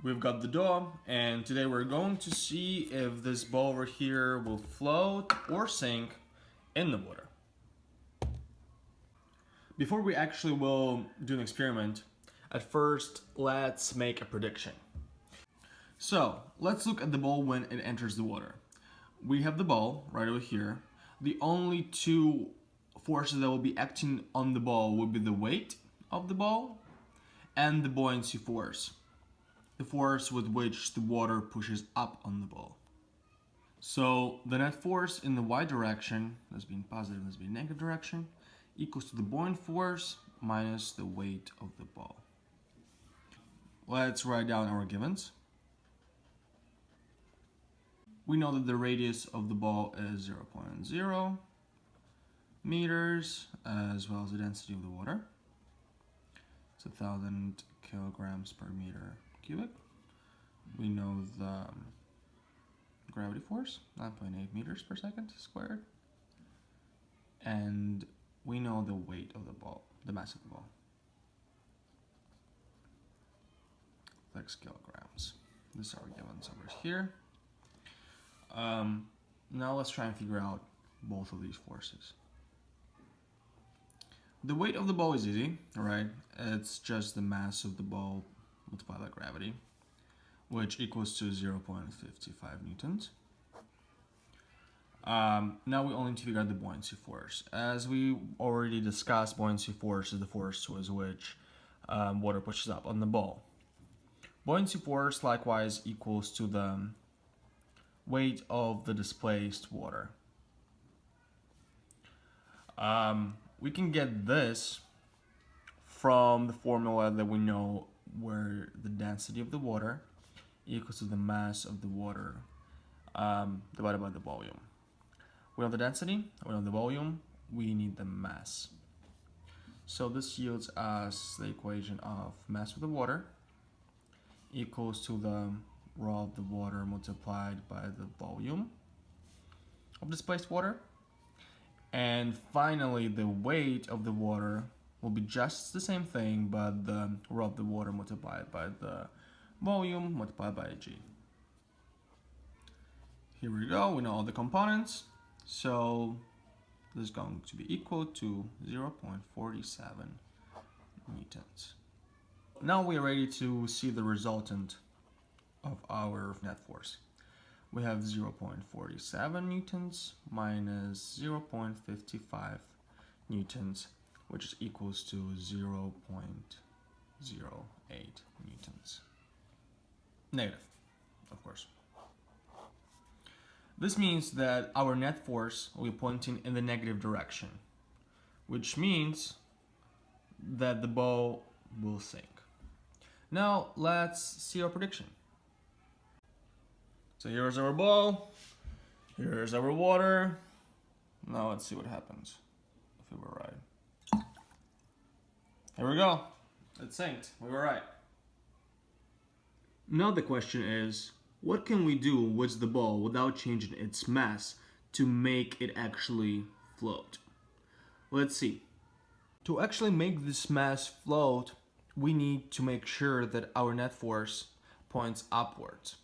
We've got the dough, and today we're going to see if this ball over here will float or sink in the water. Before we actually will do an experiment, at first let's make a prediction. So let's look at the ball when it enters the water. We have the ball right over here. The only two forces that will be acting on the ball will be the weight of the ball and the buoyancy force, the force with which the water pushes up on the ball. So the net force in the y direction, that's being positive, that's being negative direction, equals to the buoyant force minus the weight of the ball. Let's write down our givens. We know that the radius of the ball is 0.0 meters, as well as the density of the water. It's 1,000 kilograms per meter cubic. We know the gravity force, 9.8 meters per second squared. And we know the weight of the ball, the mass of the ball. 6 kilograms. These are givens over here. Now let's try and figure out both of these forces. The weight of the ball is easy, right? It's just the mass of the ball multiplied by gravity, which equals to 0.55 newtons. Now we only need to figure out the buoyancy force. As we already discussed, buoyancy force is the force with which water pushes up on the ball. Buoyancy force likewise equals to the weight of the displaced water. We can get this from the formula that we know, where the density of the water equals to the mass of the water divided by the volume. We know the density, we know the volume, we need the mass. So this yields us the equation of mass of the water equals to the rho of the water multiplied by the volume of displaced water. And finally, the weight of the water will be just the same thing, but the rho of the water multiplied by the volume multiplied by g. Here we go, we know all the components. So this is going to be equal to 0.47 newtons. Now we are ready to see the resultant of our net force. We have 0.47 newtons minus 0.55 newtons, which is equals to 0.08 newtons. Negative, of course. This means that our net force will be pointing in the negative direction, which means that the ball will sink. Now let's see our prediction. So here's our ball, here's our water. Now let's see what happens if we were right. Here we go, it sank, we were right. Now the question is, what can we do with the ball without changing its mass to make it actually float? Let's see. To actually make this mass float, we need to make sure that our net force points upwards.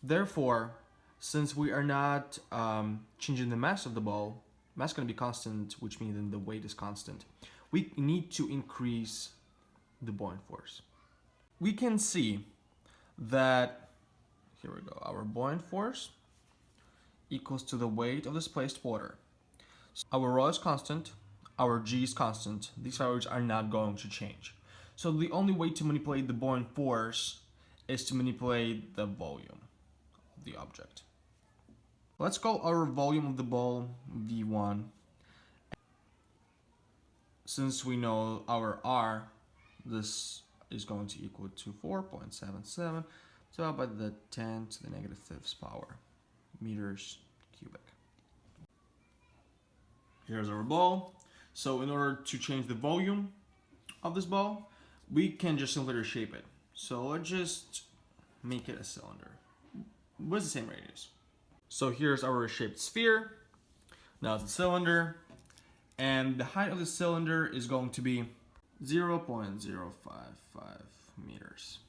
Therefore, since we are not changing the mass of the ball, mass is going to be constant, which means then the weight is constant. We need to increase the buoyant force. We can see that, here we go, our buoyant force equals to the weight of displaced water. So our rho is constant, our g is constant. These values are not going to change. So the only way to manipulate the buoyant force is to manipulate the volume of the object. Let's call our volume of the ball V1. Since we know our R, this is going to equal to 4.77 divided by the 10 to the negative fifth power meters cubic. Here's our ball. So in order to change the volume of this ball, we can just simply reshape it. So let's just make it a cylinder with the same radius. So here's our reshaped sphere. Now it's a cylinder, and the height of the cylinder is going to be 0.055 meters.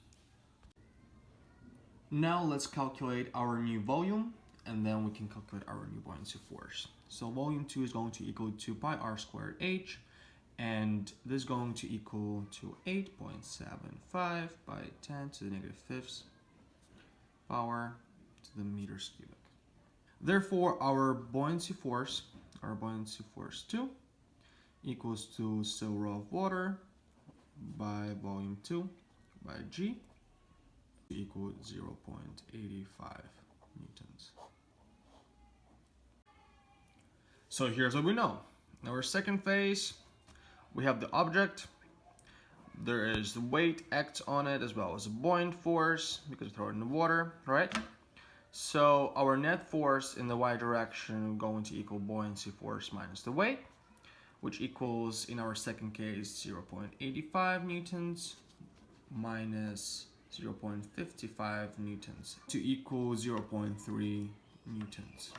Now let's calculate our new volume, and then we can calculate our new buoyancy force. So volume 2 is going to equal 2 pi r squared h, and this is going to equal to 8.75 by 10 to the negative fifth power to the meters cubic. Therefore, our buoyancy force 2 equals to silver of water by volume 2 by G equal 0.85 newtons. So here's what we know. In our second phase, we have the object. There is the weight X on it as well as a buoyant force because we throw it in the water, right? So our net force in the y direction is going to equal buoyancy force minus the weight, which equals, in our second case, 0.85 newtons minus 0.55 newtons to equal 0.3 newtons,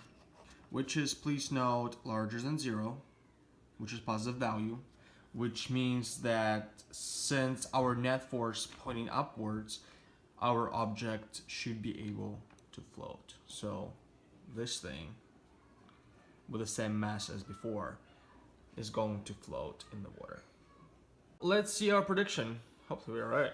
which is, please note, larger than 0, which is positive value, which means that since our net force pointing upwards, our object should be able to float. So this thing, with the same mass as before, is going to float in the water. Let's see our prediction. Hopefully we're right.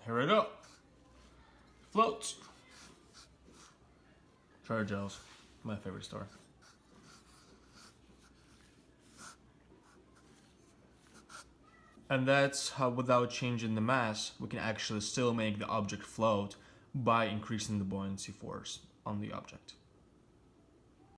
Here we go. Floats. Trader Joe's, my favorite store. And that's how, without changing the mass, we can actually still make the object float by increasing the buoyancy force on the object.